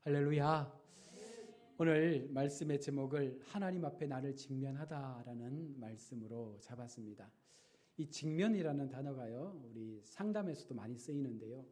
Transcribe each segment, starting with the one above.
할렐루야. 오늘 말씀의 제목을 하나님 앞에 나를 직면하다라는 말씀으로 잡았습니다. 이 직면이라는 단어가요, 우리 상담에서도 많이 쓰이는데요.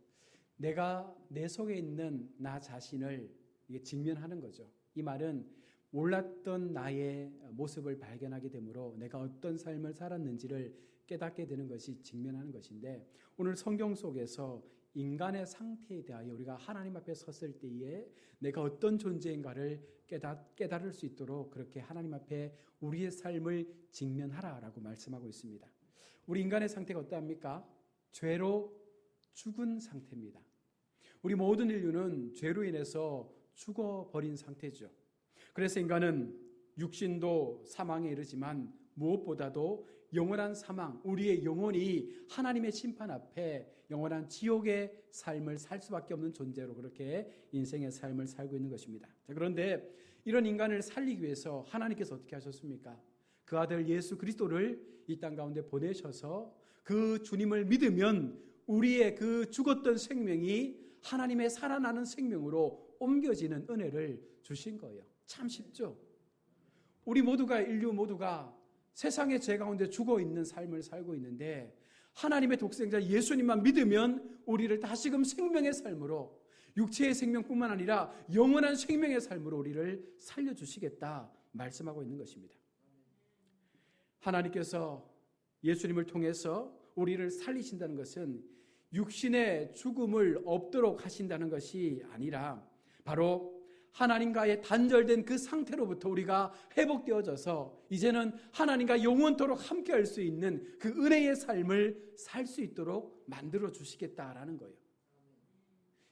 내가 내 속에 있는 나 자신을 이게 직면하는 거죠. 이 말은 몰랐던 나의 모습을 발견하게 되므로 내가 어떤 삶을 살았는지를 깨닫게 되는 것이 직면하는 것인데, 오늘 성경 속에서 인간의 상태에 대하여 우리가 하나님 앞에 섰을 때에 내가 어떤 존재인가를 깨달을 수 있도록 그렇게 하나님 앞에 우리의 삶을 직면하라라고 말씀하고 있습니다. 우리 인간의 상태가 어떠합니까? 죄로 죽은 상태입니다. 우리 모든 인류는 죄로 인해서 죽어버린 상태죠. 그래서 인간은 육신도 사망에 이르지만 무엇보다도 영원한 사망, 우리의 영혼이 하나님의 심판 앞에 영원한 지옥의 삶을 살 수밖에 없는 존재로 그렇게 인생의 삶을 살고 있는 것입니다. 자, 그런데 이런 인간을 살리기 위해서 하나님께서 어떻게 하셨습니까? 그 아들 예수 그리스도를 이 땅 가운데 보내셔서 그 주님을 믿으면 우리의 그 죽었던 생명이 하나님의 살아나는 생명으로 옮겨지는 은혜를 주신 거예요. 참 쉽죠? 우리 모두가, 인류 모두가 세상의 죄 가운데 죽어있는 삶을 살고 있는데 하나님의 독생자 예수님만 믿으면 우리를 다시금 생명의 삶으로, 육체의 생명뿐만 아니라 영원한 생명의 삶으로 우리를 살려주시겠다 말씀하고 있는 것입니다. 하나님께서 예수님을 통해서 우리를 살리신다는 것은 육신의 죽음을 없도록 하신다는 것이 아니라 바로 하나님과의 단절된 그 상태로부터 우리가 회복되어져서 이제는 하나님과 영원토록 함께할 수 있는 그 은혜의 삶을 살 수 있도록 만들어 주시겠다라는 거예요.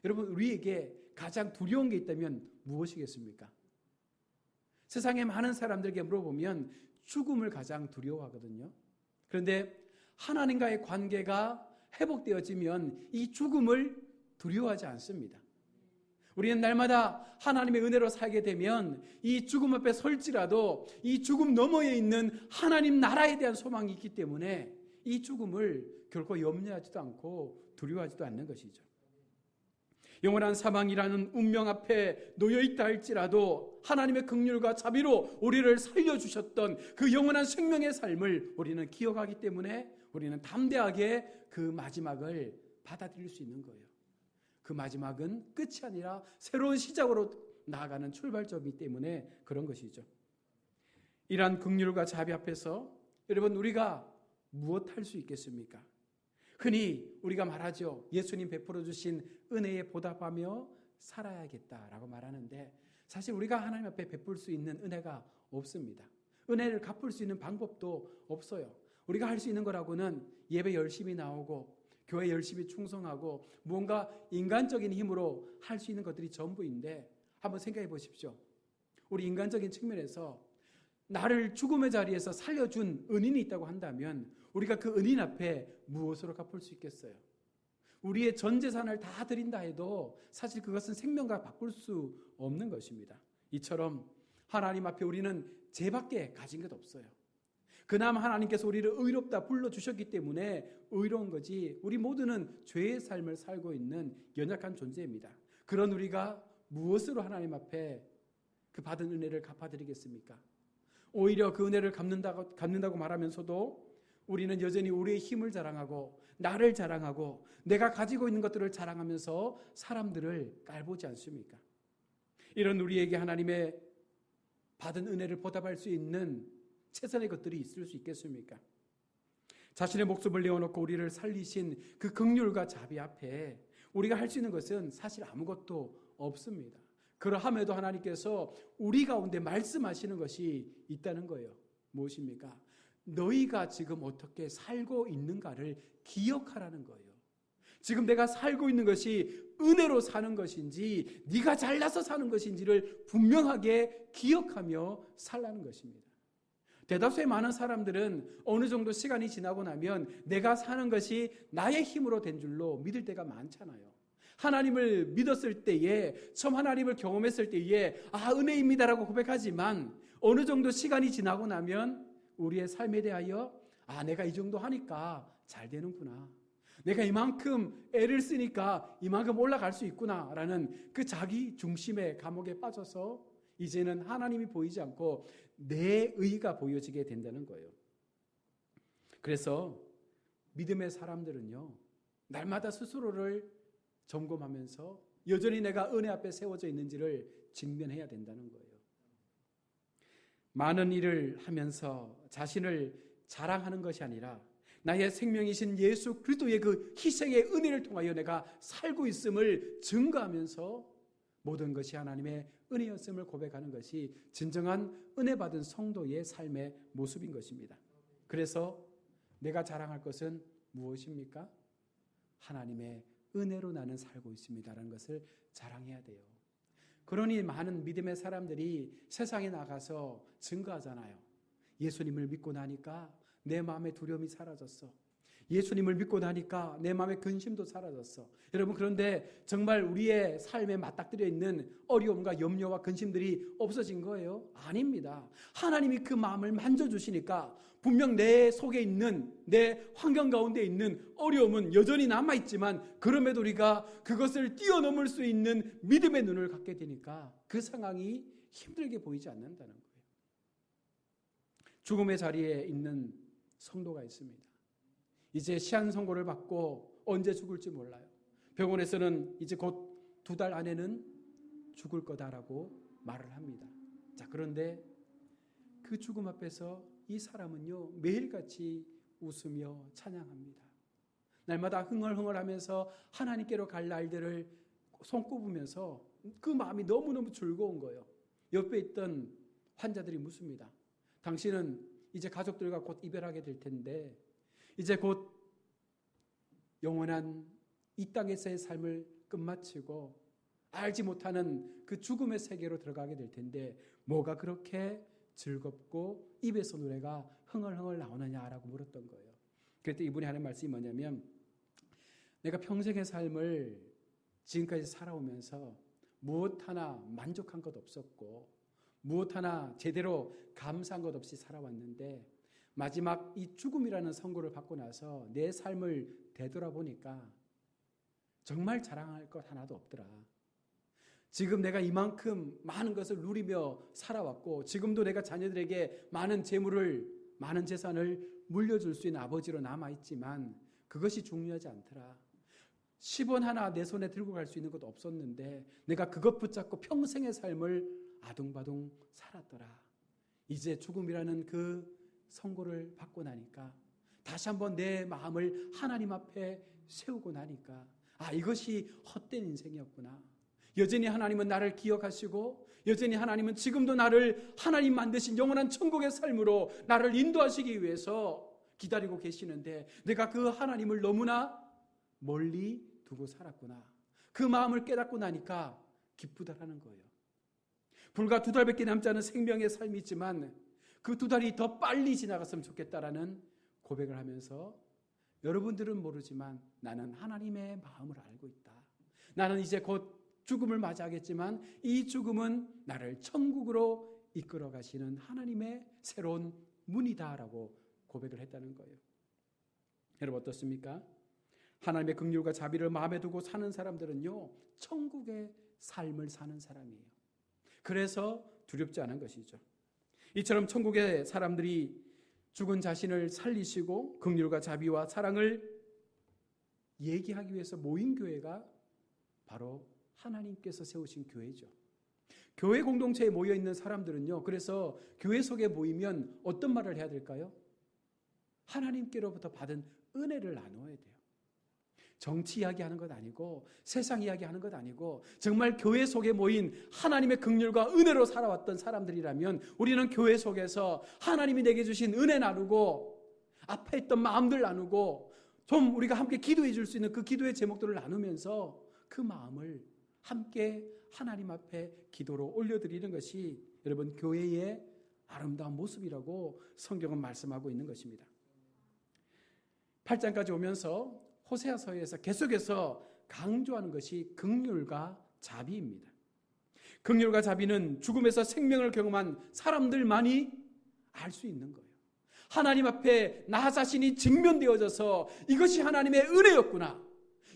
여러분, 우리에게 가장 두려운 게 있다면 무엇이겠습니까? 세상의 많은 사람들에게 물어보면 죽음을 가장 두려워하거든요. 그런데 하나님과의 관계가 회복되어지면 이 죽음을 두려워하지 않습니다. 우리는 날마다 하나님의 은혜로 살게 되면 이 죽음 앞에 설지라도 이 죽음 너머에 있는 하나님 나라에 대한 소망이 있기 때문에 이 죽음을 결코 염려하지도 않고 두려워하지도 않는 것이죠. 영원한 사망이라는 운명 앞에 놓여있다 할지라도 하나님의 긍휼과 자비로 우리를 살려주셨던 그 영원한 생명의 삶을 우리는 기억하기 때문에 우리는 담대하게 그 마지막을 받아들일 수 있는 거예요. 그 마지막은 끝이 아니라 새로운 시작으로 나아가는 출발점이기 때문에 그런 것이죠. 이러한 긍휼과 자비 앞에서 여러분, 우리가 무엇 할 수 있겠습니까? 흔히 우리가 말하죠. 예수님 베풀어 주신 은혜에 보답하며 살아야겠다라고 말하는데 사실 우리가 하나님 앞에 베풀 수 있는 은혜가 없습니다. 은혜를 갚을 수 있는 방법도 없어요. 우리가 할 수 있는 거라고는 예배 열심히 나오고 교회 열심히 충성하고 무언가 인간적인 힘으로 할 수 있는 것들이 전부인데 한번 생각해 보십시오. 우리 인간적인 측면에서 나를 죽음의 자리에서 살려준 은인이 있다고 한다면 우리가 그 은인 앞에 무엇으로 갚을 수 있겠어요? 우리의 전 재산을 다 드린다 해도 사실 그것은 생명과 바꿀 수 없는 것입니다. 이처럼 하나님 앞에 우리는 죄밖에 가진 것 없어요. 그나마 하나님께서 우리를 의롭다 불러주셨기 때문에 의로운 거지 우리 모두는 죄의 삶을 살고 있는 연약한 존재입니다. 그런 우리가 무엇으로 하나님 앞에 그 받은 은혜를 갚아드리겠습니까? 오히려 그 은혜를 갚는다고 말하면서도 우리는 여전히 우리의 힘을 자랑하고 나를 자랑하고 내가 가지고 있는 것들을 자랑하면서 사람들을 깔보지 않습니까? 이런 우리에게 하나님의 받은 은혜를 보답할 수 있는 최선의 것들이 있을 수 있겠습니까? 자신의 목숨을 내어놓고 우리를 살리신 그 긍휼과 자비 앞에 우리가 할 수 있는 것은 사실 아무것도 없습니다. 그러함에도 하나님께서 우리 가운데 말씀하시는 것이 있다는 거예요. 무엇입니까? 너희가 지금 어떻게 살고 있는가를 기억하라는 거예요. 지금 내가 살고 있는 것이 은혜로 사는 것인지 네가 잘나서 사는 것인지를 분명하게 기억하며 살라는 것입니다. 대다수의 많은 사람들은 어느 정도 시간이 지나고 나면 내가 사는 것이 나의 힘으로 된 줄로 믿을 때가 많잖아요. 하나님을 믿었을 때에, 처음 하나님을 경험했을 때에 은혜입니다라고 고백하지만 어느 정도 시간이 지나고 나면 우리의 삶에 대하여 내가 이 정도 하니까 잘 되는구나. 내가 이만큼 애를 쓰니까 이만큼 올라갈 수 있구나라는 그 자기 중심의 감옥에 빠져서 이제는 하나님이 보이지 않고 내 의가 보여지게 된다는 거예요. 그래서 믿음의 사람들은요, 날마다 스스로를 점검하면서 여전히 내가 은혜 앞에 세워져 있는지를 직면해야 된다는 거예요. 많은 일을 하면서 자신을 자랑하는 것이 아니라 나의 생명이신 예수 그리스도의 그 희생의 은혜를 통하여 내가 살고 있음을 증거하면서 모든 것이 하나님의 은혜였음을 고백하는 것이 진정한 은혜 받은 성도의 삶의 모습인 것입니다. 그래서 내가 자랑할 것은 무엇입니까? 하나님의 은혜로 나는 살고 있습니다라는 것을 자랑해야 돼요. 그러니 많은 믿음의 사람들이 세상에 나가서 증거하잖아요. 예수님을 믿고 나니까 내 마음의 두려움이 사라졌어. 예수님을 믿고 나니까 내 마음의 근심도 사라졌어. 여러분, 그런데 정말 우리의 삶에 맞닥뜨려 있는 어려움과 염려와 근심들이 없어진 거예요? 아닙니다. 하나님이 그 마음을 만져주시니까 분명 내 속에 있는, 내 환경 가운데 있는 어려움은 여전히 남아있지만 그럼에도 우리가 그것을 뛰어넘을 수 있는 믿음의 눈을 갖게 되니까 그 상황이 힘들게 보이지 않는다는 거예요. 죽음의 자리에 있는 성도가 있습니다. 이제 시한 선고를 받고 언제 죽을지 몰라요. 병원에서는 이제 곧 2달 안에는 죽을 거다라고 말을 합니다. 자, 그런데 그 죽음 앞에서 이 사람은요, 매일같이 웃으며 찬양합니다. 날마다 흥얼흥얼하면서 하나님께로 갈 날들을 손꼽으면서 그 마음이 너무너무 즐거운 거예요. 옆에 있던 환자들이 묻습니다. 당신은 이제 가족들과 곧 이별하게 될 텐데 이제 곧 영원한 이 땅에서의 삶을 끝마치고 알지 못하는 그 죽음의 세계로 들어가게 될 텐데 뭐가 그렇게 즐겁고 입에서 노래가 흥얼흥얼 나오느냐라고 물었던 거예요. 그때 이분이 하는 말씀이 뭐냐면, 내가 평생의 삶을 지금까지 살아오면서 무엇 하나 만족한 것 없었고 무엇 하나 제대로 감사한 것 없이 살아왔는데 마지막 이 죽음이라는 선고를 받고 나서 내 삶을 되돌아보니까 정말 자랑할 것 하나도 없더라. 지금 내가 이만큼 많은 것을 누리며 살아왔고 지금도 내가 자녀들에게 많은 재물을, 많은 재산을 물려줄 수 있는 아버지로 남아있지만 그것이 중요하지 않더라. 10원 하나 내 손에 들고 갈 수 있는 것도 없었는데 내가 그것 붙잡고 평생의 삶을 아둥바둥 살았더라. 이제 죽음이라는 그 선고를 받고 나니까 다시 한번 내 마음을 하나님 앞에 세우고 나니까 이것이 헛된 인생이었구나. 여전히 하나님은 나를 기억하시고 여전히 하나님은 지금도 나를 하나님 만드신 영원한 천국의 삶으로 나를 인도하시기 위해서 기다리고 계시는데 내가 그 하나님을 너무나 멀리 두고 살았구나. 그 마음을 깨닫고 나니까 기쁘다라는 거예요. 불과 2달밖에 남지 않은 생명의 삶이지만 그 2달이 더 빨리 지나갔으면 좋겠다라는 고백을 하면서 여러분들은 모르지만 나는 하나님의 마음을 알고 있다. 나는 이제 곧 죽음을 맞이하겠지만 이 죽음은 나를 천국으로 이끌어 가시는 하나님의 새로운 문이다라고 고백을 했다는 거예요. 여러분 어떻습니까? 하나님의 긍휼과 자비를 마음에 두고 사는 사람들은요, 천국의 삶을 사는 사람이에요. 그래서 두렵지 않은 것이죠. 이처럼 천국의 사람들이 죽은 자신을 살리시고 긍휼과 자비와 사랑을 얘기하기 위해서 모인 교회가 바로 하나님께서 세우신 교회죠. 교회 공동체에 모여 있는 사람들은요, 그래서 교회 속에 모이면 어떤 말을 해야 될까요? 하나님께로부터 받은 은혜를 나누어야 돼요. 정치 이야기하는 것 아니고 세상 이야기하는 것 아니고 정말 교회 속에 모인 하나님의 긍휼과 은혜로 살아왔던 사람들이라면 우리는 교회 속에서 하나님이 내게 주신 은혜 나누고 아파했던 마음들 나누고 좀 우리가 함께 기도해 줄 수 있는 그 기도의 제목들을 나누면서 그 마음을 함께 하나님 앞에 기도로 올려드리는 것이 여러분 교회의 아름다운 모습이라고 성경은 말씀하고 있는 것입니다. 8장까지 오면서 호세아서에서 계속해서 강조하는 것이 긍휼과 자비입니다. 긍휼과 자비는 죽음에서 생명을 경험한 사람들만이 알 수 있는 거예요. 하나님 앞에 나 자신이 직면되어져서 이것이 하나님의 은혜였구나,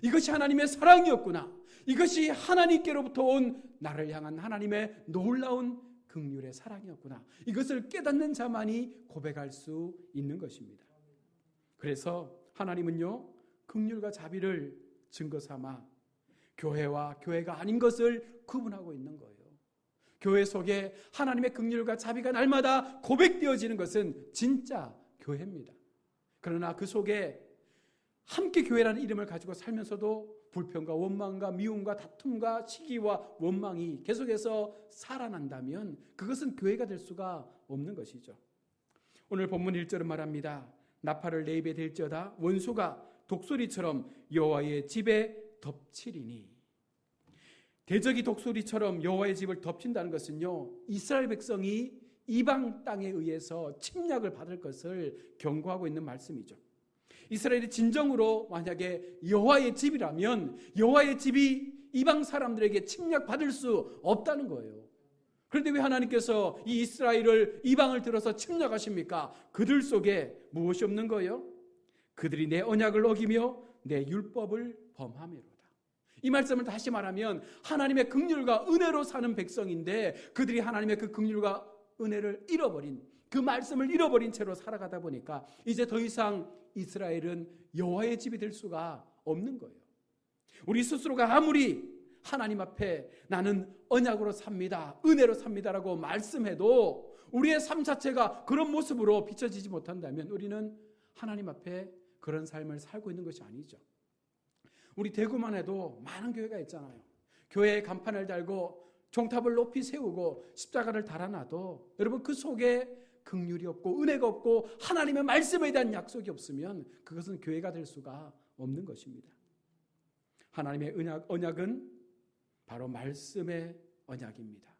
이것이 하나님의 사랑이었구나, 이것이 하나님께로부터 온 나를 향한 하나님의 놀라운 긍휼의 사랑이었구나, 이것을 깨닫는 자만이 고백할 수 있는 것입니다. 그래서 하나님은요, 긍휼과 자비를 증거 삼아 교회와 교회가 아닌 것을 구분하고 있는 거예요. 교회 속에 하나님의 긍휼과 자비가 날마다 고백되어지는 것은 진짜 교회입니다. 그러나 그 속에 함께 교회라는 이름을 가지고 살면서도 불평과 원망과 미움과 다툼과 시기와 원망이 계속해서 살아난다면 그것은 교회가 될 수가 없는 것이죠. 오늘 본문 1절은 말합니다. 나팔을 내 입에 댈지어다 원수가 독소리처럼 여호와의 집에 덮치리니. 대적이 독소리처럼 여호와의 집을 덮친다는 것은요, 이스라엘 백성이 이방 땅에 의해서 침략을 받을 것을 경고하고 있는 말씀이죠. 이스라엘이 진정으로 만약에 여호와의 집이라면 여호와의 집이 이방 사람들에게 침략받을 수 없다는 거예요. 그런데 왜 하나님께서 이 이스라엘을 이방을 들어서 침략하십니까? 그들 속에 무엇이 없는 거예요? 그들이 내 언약을 어기며 내 율법을 범하미로다. 이 말씀을 다시 말하면 하나님의 긍휼과 은혜로 사는 백성인데 그들이 하나님의 그 긍휼과 은혜를 잃어버린, 그 말씀을 잃어버린 채로 살아가다 보니까 이제 더 이상 이스라엘은 여호와의 집이 될 수가 없는 거예요. 우리 스스로가 아무리 하나님 앞에 나는 언약으로 삽니다, 은혜로 삽니다라고 말씀해도 우리의 삶 자체가 그런 모습으로 비춰지지 못한다면 우리는 하나님 앞에 그런 삶을 살고 있는 것이 아니죠. 우리 대구만 해도 많은 교회가 있잖아요. 교회에 간판을 달고 종탑을 높이 세우고 십자가를 달아놔도 여러분 그 속에 긍휼이 없고 은혜가 없고 하나님의 말씀에 대한 약속이 없으면 그것은 교회가 될 수가 없는 것입니다. 하나님의 언약은 바로 말씀의 언약입니다.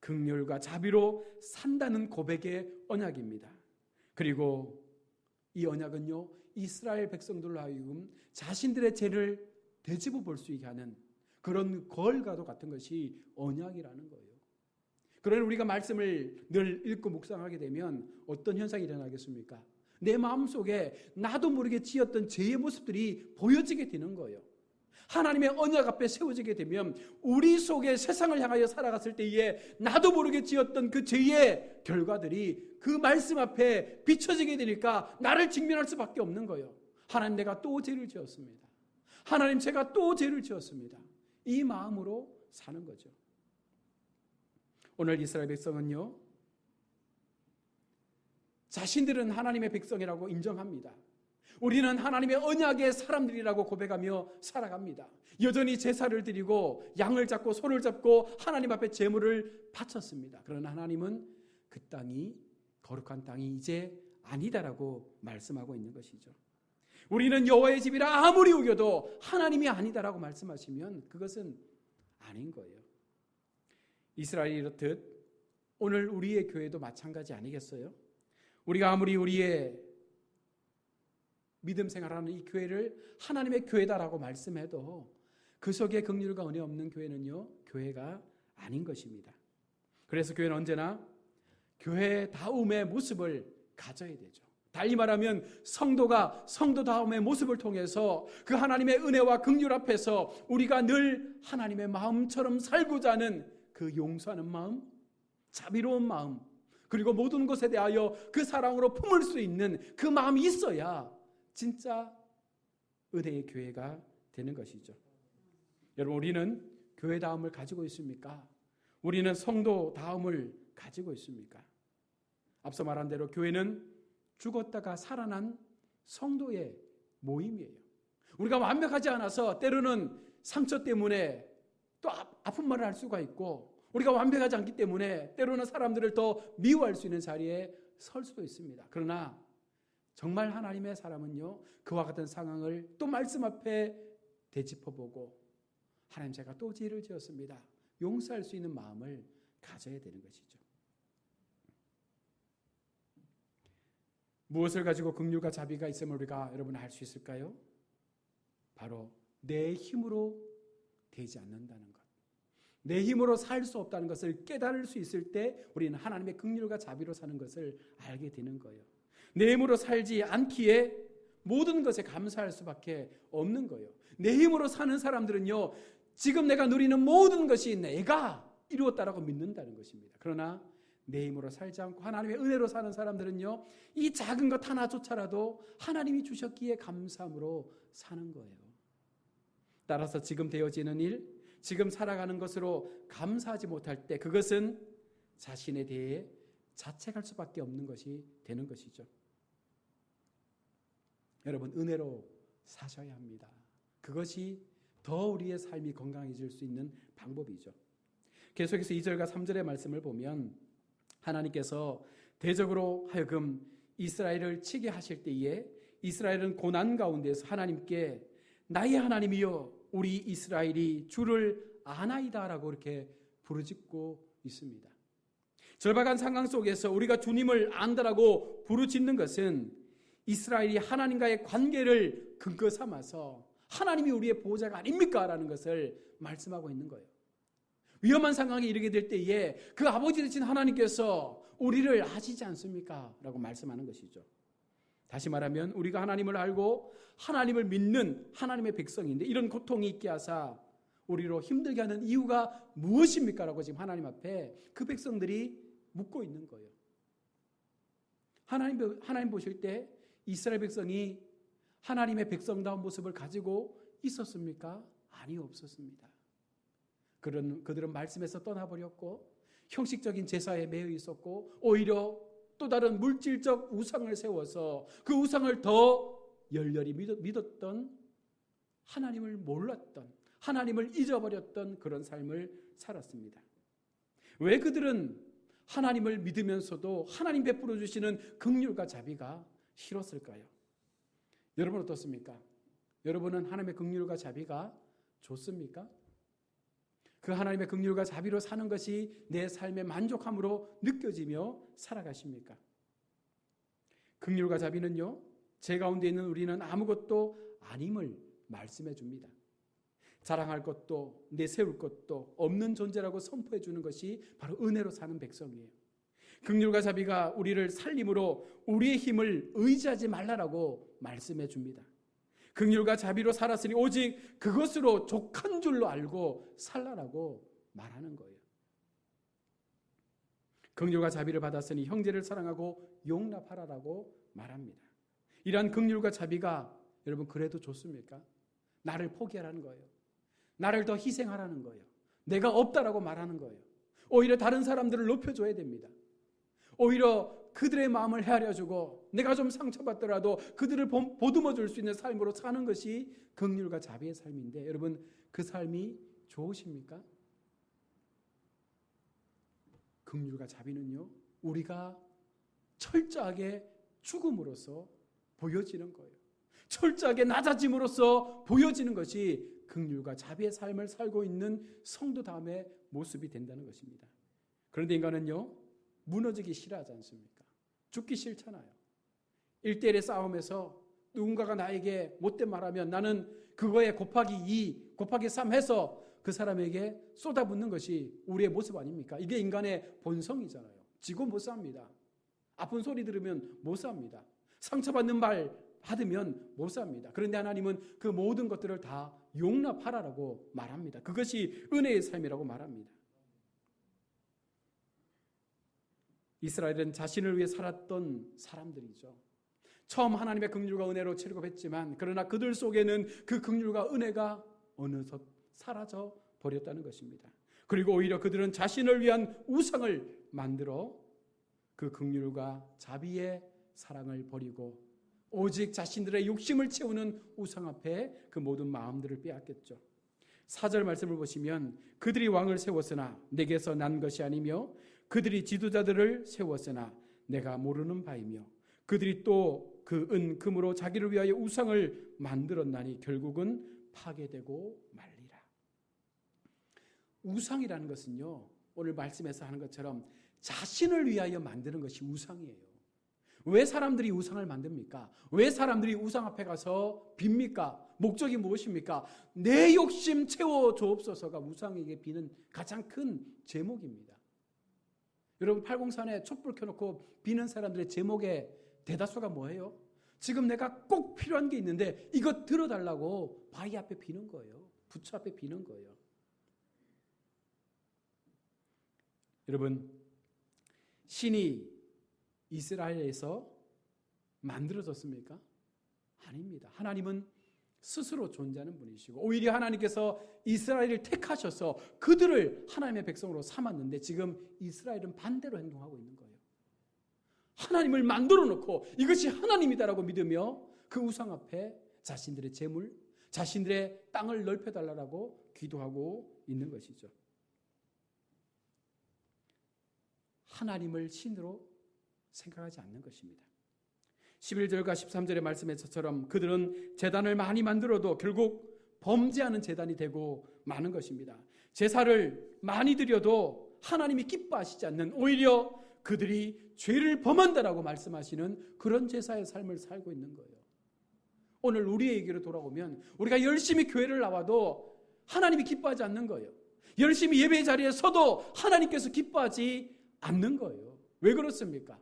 긍휼과 자비로 산다는 고백의 언약입니다. 그리고 이 언약은요, 이스라엘 백성들로 하여금 자신들의 죄를 되짚어 볼 수 있게 하는 그런 거울과도 같은 것이 언약이라는 거예요. 그러나 우리가 말씀을 늘 읽고 묵상하게 되면 어떤 현상이 일어나겠습니까? 내 마음속에 나도 모르게 지었던 죄의 모습들이 보여지게 되는 거예요. 하나님의 언약 앞에 세워지게 되면 우리 속에 세상을 향하여 살아갔을 때에 나도 모르게 지었던 그 죄의 결과들이 그 말씀 앞에 비춰지게 되니까 나를 직면할 수밖에 없는 거예요. 하나님, 내가 또 죄를 지었습니다. 하나님, 제가 또 죄를 지었습니다. 이 마음으로 사는 거죠. 오늘 이스라엘 백성은요, 자신들은 하나님의 백성이라고 인정합니다. 우리는 하나님의 언약의 사람들이라고 고백하며 살아갑니다. 여전히 제사를 드리고 양을 잡고 소를 잡고 하나님 앞에 제물을 바쳤습니다. 그러나 하나님은 그 땅이 거룩한 땅이 이제 아니다라고 말씀하고 있는 것이죠. 우리는 여호와의 집이라 아무리 우겨도 하나님이 아니다라고 말씀하시면 그것은 아닌 거예요. 이스라엘이 이렇듯 오늘 우리의 교회도 마찬가지 아니겠어요? 우리가 아무리 우리의 믿음 생활하는 이 교회를 하나님의 교회다라고 말씀해도 그 속에 긍휼과 은혜 없는 교회는요, 교회가 아닌 것입니다. 그래서 교회는 언제나 교회다움의 모습을 가져야 되죠. 달리 말하면 성도가 성도다움의 모습을 통해서 그 하나님의 은혜와 긍휼 앞에서 우리가 늘 하나님의 마음처럼 살고자 하는 그 용서하는 마음, 자비로운 마음, 그리고 모든 것에 대하여 그 사랑으로 품을 수 있는 그 마음이 있어야 진짜 은혜의 교회가 되는 것이죠. 여러분, 우리는 교회다움을 가지고 있습니까? 우리는 성도다움을 가지고 있습니까? 앞서 말한 대로 교회는 죽었다가 살아난 성도의 모임이에요. 우리가 완벽하지 않아서 때로는 상처 때문에 또 아픈 말을 할 수가 있고, 우리가 완벽하지 않기 때문에 때로는 사람들을 더 미워할 수 있는 자리에 설 수도 있습니다. 그러나 정말 하나님의 사람은요, 그와 같은 상황을 또 말씀 앞에 되짚어보고 하나님, 제가 또 죄를 지었습니다, 용서할 수 있는 마음을 가져야 되는 것이죠. 무엇을 가지고 긍휼과 자비가 있음을 우리가 여러분 알 수 있을까요? 바로 내 힘으로 되지 않는다는 것, 내 힘으로 살 수 없다는 것을 깨달을 수 있을 때 우리는 하나님의 긍휼과 자비로 사는 것을 알게 되는 거예요. 내 힘으로 살지 않기에 모든 것에 감사할 수밖에 없는 거예요. 내 힘으로 사는 사람들은요, 지금 내가 누리는 모든 것이 내가 이루었다라고 믿는다는 것입니다. 그러나 내 힘으로 살지 않고 하나님의 은혜로 사는 사람들은요, 이 작은 것 하나조차라도 하나님이 주셨기에 감사함으로 사는 거예요. 따라서 지금 되어지는 일, 지금 살아가는 것으로 감사하지 못할 때 그것은 자신에 대해 자책할 수밖에 없는 것이 되는 것이죠. 여러분, 은혜로 사셔야 합니다. 그것이 더 우리의 삶이 건강해질 수 있는 방법이죠. 계속해서 2절과 3절의 말씀을 보면 하나님께서 대적으로 하여금 이스라엘을 치게 하실 때에 이스라엘은 고난 가운데서 하나님께 나의 하나님이여 우리 이스라엘이 주를 아나이다라고 이렇게 부르짖고 있습니다. 절박한 상황 속에서 우리가 주님을 안다라고 부르짖는 것은 이스라엘이 하나님과의 관계를 근거 삼아서 하나님이 우리의 보호자가 아닙니까? 라는 것을 말씀하고 있는 거예요. 위험한 상황에 이르게 될 때에 그 아버지 되신 하나님께서 우리를 아시지 않습니까? 라고 말씀하는 것이죠. 다시 말하면 우리가 하나님을 알고 하나님을 믿는 하나님의 백성인데 이런 고통이 있게 하사 우리로 힘들게 하는 이유가 무엇입니까? 라고 지금 하나님 앞에 그 백성들이 묻고 있는 거예요. 하나님 보실 때 이스라엘 백성이 하나님의 백성다운 모습을 가지고 있었습니까? 아니요, 없었습니다. 그들은 말씀에서 떠나버렸고 형식적인 제사에 매여 있었고 오히려 또 다른 물질적 우상을 세워서 그 우상을 더 열렬히 믿었던, 하나님을 몰랐던, 하나님을 잊어버렸던 그런 삶을 살았습니다. 왜 그들은 하나님을 믿으면서도 하나님 베풀어 주시는 긍휼과 자비가 싫었을까요? 여러분 어떻습니까? 여러분은 하나님의 긍휼과 자비가 좋습니까? 그 하나님의 긍휼과 자비로 사는 것이 내 삶의 만족함으로 느껴지며 살아가십니까? 긍휼과 자비는요, 제 가운데 있는 우리는 아무것도 아님을 말씀해 줍니다. 자랑할 것도 내세울 것도 없는 존재라고 선포해 주는 것이 바로 은혜로 사는 백성이에요. 긍휼과 자비가 우리를 살림으로 우리의 힘을 의지하지 말라라고 말씀해 줍니다. 긍휼과 자비로 살았으니 오직 그것으로 족한 줄로 알고 살라라고 말하는 거예요. 긍휼과 자비를 받았으니 형제를 사랑하고 용납하라라고 말합니다. 이러한 긍휼과 자비가 여러분 그래도 좋습니까? 나를 포기하라는 거예요. 나를 더 희생하라는 거예요. 내가 없다라고 말하는 거예요. 오히려 다른 사람들을 높여줘야 됩니다. 오히려 그들의 마음을 헤아려주고 내가 좀 상처받더라도 그들을 보듬어 줄 수 있는 삶으로 사는 것이 긍휼과 자비의 삶인데 여러분 그 삶이 좋으십니까? 긍휼과 자비는요 우리가 철저하게 죽음으로써 보여지는 거예요. 철저하게 낮아짐으로써 보여지는 것이 긍휼과 자비의 삶을 살고 있는 성도다움의 모습이 된다는 것입니다. 그런데 인간은요 무너지기 싫어하지 않습니까? 죽기 싫잖아요. 1대1의 싸움에서 누군가가 나에게 못된 말하면 나는 그거에 곱하기 2, 곱하기 3 해서 그 사람에게 쏟아붓는 것이 우리의 모습 아닙니까? 이게 인간의 본성이잖아요. 지고 못 삽니다. 아픈 소리 들으면 못 삽니다. 상처받는 말 받으면 못 삽니다. 그런데 하나님은 그 모든 것들을 다 용납하라라고 말합니다. 그것이 은혜의 삶이라고 말합니다. 이스라엘은 자신을 위해 살았던 사람들이죠. 처음 하나님의 긍휼과 은혜로 출애굽했지만 그러나 그들 속에는 그 긍휼과 은혜가 어느덧 사라져 버렸다는 것입니다. 그리고 오히려 그들은 자신을 위한 우상을 만들어 그 긍휼과 자비의 사랑을 버리고 오직 자신들의 욕심을 채우는 우상 앞에 그 모든 마음들을 빼앗겼죠. 4절 말씀을 보시면 그들이 왕을 세웠으나 내게서 난 것이 아니며 그들이 지도자들을 세웠으나 내가 모르는 바이며 그들이 또 그 은 금으로 자기를 위하여 우상을 만들었나니 결국은 파괴되고 말리라. 우상이라는 것은요 오늘 말씀에서 하는 것처럼 자신을 위하여 만드는 것이 우상이에요. 왜 사람들이 우상을 만듭니까? 왜 사람들이 우상 앞에 가서 빕니까? 목적이 무엇입니까? 내 욕심 채워주옵소서가 우상에게 비는 가장 큰 제목입니다. 여러분 804에 촛불 켜놓고 비는 사람들의 제목에 대다수가 뭐예요? 지금 내가 꼭 필요한 게 있는데 이거 들어달라고 바위 앞에 비는 거예요. 부처 앞에 비는 거예요. 여러분, 신이 이스라엘에서 만들어졌습니까? 아닙니다. 하나님은 스스로 존재하는 분이시고 오히려 하나님께서 이스라엘을 택하셔서 그들을 하나님의 백성으로 삼았는데 지금 이스라엘은 반대로 행동하고 있는 거예요. 하나님을 만들어 놓고 이것이 하나님이다라고 믿으며 그 우상 앞에 자신들의 재물, 자신들의 땅을 넓혀달라고 기도하고 있는 것이죠. 하나님을 신으로 생각하지 않는 것입니다. 11절과 13절의 말씀에서처럼 그들은 제단을 많이 만들어도 결국 범죄하는 제단이 되고 마는 것입니다. 제사를 많이 드려도 하나님이 기뻐하시지 않는, 오히려 그들이 죄를 범한다라고 말씀하시는 그런 제사의 삶을 살고 있는 거예요. 오늘 우리의 얘기로 돌아오면 우리가 열심히 교회를 나와도 하나님이 기뻐하지 않는 거예요. 열심히 예배 자리에 서도 하나님께서 기뻐하지 않는 거예요. 왜 그렇습니까?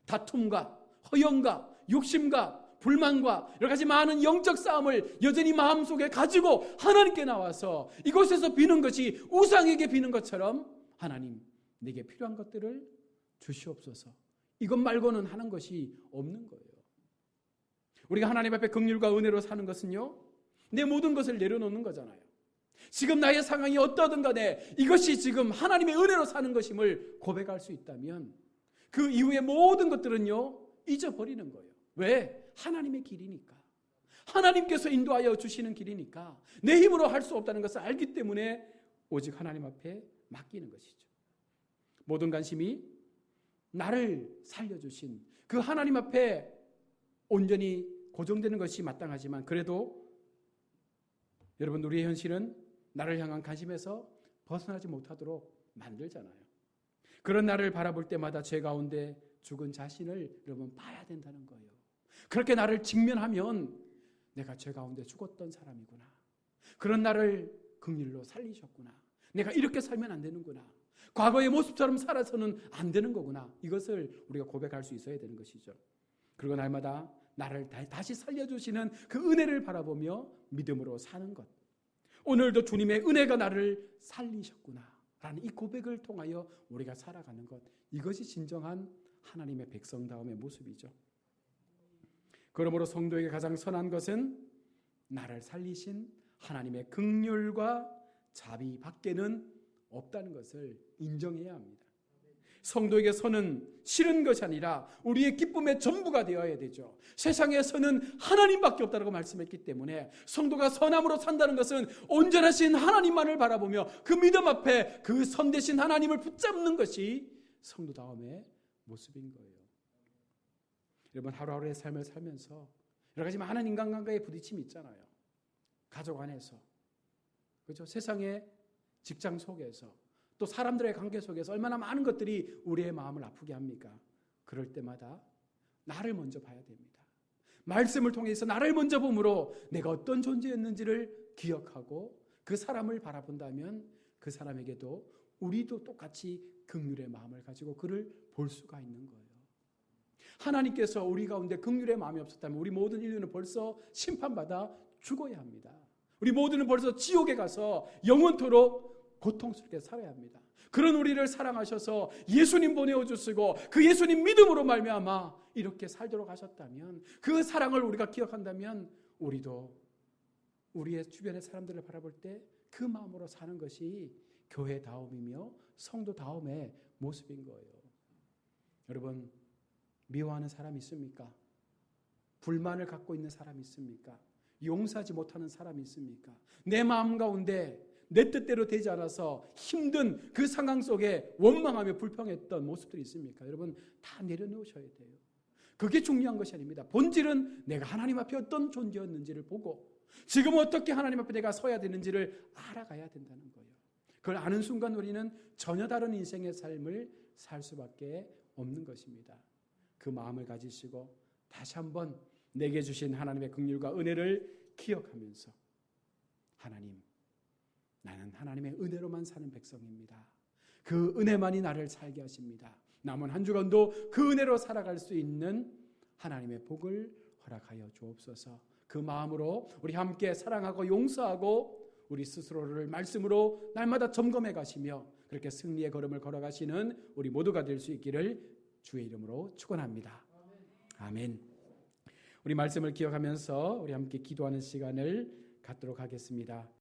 다툼과 허영과 욕심과 불만과 여러 가지 많은 영적 싸움을 여전히 마음속에 가지고 하나님께 나와서 이곳에서 비는 것이 우상에게 비는 것처럼 하나님, 내게 필요한 것들을 주시옵소서. 이것 말고는 하는 것이 없는 거예요. 우리가 하나님 앞에 긍휼과 은혜로 사는 것은요, 내 모든 것을 내려놓는 거잖아요. 지금 나의 상황이 어떠든 간에 이것이 지금 하나님의 은혜로 사는 것임을 고백할 수 있다면 그 이후의 모든 것들은요, 잊어버리는 거예요. 왜? 하나님의 길이니까. 하나님께서 인도하여 주시는 길이니까 내 힘으로 할 수 없다는 것을 알기 때문에 오직 하나님 앞에 맡기는 것이죠. 모든 관심이 나를 살려주신 그 하나님 앞에 온전히 고정되는 것이 마땅하지만 그래도 여러분, 우리의 현실은 나를 향한 관심에서 벗어나지 못하도록 만들잖아요. 그런 나를 바라볼 때마다 죄 가운데 죽은 자신을 여러분 봐야 된다는 거예요. 그렇게 나를 직면하면 내가 죄 가운데 죽었던 사람이구나. 그런 나를 긍휼로 살리셨구나. 내가 이렇게 살면 안 되는구나. 과거의 모습처럼 살아서는 안 되는 거구나. 이것을 우리가 고백할 수 있어야 되는 것이죠. 그리고 날마다 나를 다시 살려주시는 그 은혜를 바라보며 믿음으로 사는 것. 오늘도 주님의 은혜가 나를 살리셨구나 라는 이 고백을 통하여 우리가 살아가는 것. 이것이 진정한 하나님의 백성다움의 모습이죠. 그러므로 성도에게 가장 선한 것은 나를 살리신 하나님의 긍휼과 자비 밖에는 없다는 것을 인정해야 합니다. 성도에게 선은 싫은 것이 아니라 우리의 기쁨의 전부가 되어야 되죠. 세상에 선은 하나님밖에 없다고 말씀했기 때문에 성도가 선함으로 산다는 것은 온전하신 하나님만을 바라보며 그 믿음 앞에 그 선되신 하나님을 붙잡는 것이 성도다움의 모습인 거예요. 여러분, 하루하루의 삶을 살면서 여러 가지 많은 인간관계의 부딪힘이 있잖아요. 가족 안에서, 그렇죠? 세상의 직장 속에서, 또 사람들의 관계 속에서 얼마나 많은 것들이 우리의 마음을 아프게 합니까? 그럴 때마다 나를 먼저 봐야 됩니다. 말씀을 통해서 나를 먼저 봄으로 내가 어떤 존재였는지를 기억하고 그 사람을 바라본다면 그 사람에게도 우리도 똑같이 긍휼의 마음을 가지고 그를 볼 수가 있는 거예요. 하나님께서 우리 가운데 긍휼의 마음이 없었다면 우리 모든 인류는 벌써 심판받아 죽어야 합니다. 우리 모두는 벌써 지옥에 가서 영원토록 고통스럽게 살아야 합니다. 그런 우리를 사랑하셔서 예수님 보내어주시고 그 예수님 믿음으로 말미암아 이렇게 살도록 하셨다면, 그 사랑을 우리가 기억한다면 우리도 우리의 주변의 사람들을 바라볼 때 그 마음으로 사는 것이 교회다움이며 성도다움의 모습인 거예요. 여러분, 미워하는 사람이 있습니까? 불만을 갖고 있는 사람이 있습니까? 용서하지 못하는 사람이 있습니까? 내 마음 가운데 내 뜻대로 되지 않아서 힘든 그 상황 속에 원망하며 불평했던 모습들이 있습니까? 여러분, 다 내려놓으셔야 돼요. 그게 중요한 것이 아닙니다. 본질은 내가 하나님 앞에 어떤 존재였는지를 보고 지금 어떻게 하나님 앞에 내가 서야 되는지를 알아가야 된다는 거예요. 그걸 아는 순간 우리는 전혀 다른 인생의 삶을 살 수밖에 없는 것입니다. 그 마음을 가지시고 다시 한번 내게 주신 하나님의 긍휼과 은혜를 기억하면서, 하나님, 나는 하나님의 은혜로만 사는 백성입니다. 그 은혜만이 나를 살게 하십니다. 남은 한 주간도 그 은혜로 살아갈 수 있는 하나님의 복을 허락하여 주옵소서. 그 마음으로 우리 함께 사랑하고 용서하고 우리 스스로를 말씀으로 날마다 점검해 가시며 그렇게 승리의 걸음을 걸어가시는 우리 모두가 될 수 있기를 주의 이름으로 축원합니다. 아멘. 우리 말씀을 기억하면서 우리 함께 기도하는 시간을 갖도록 하겠습니다.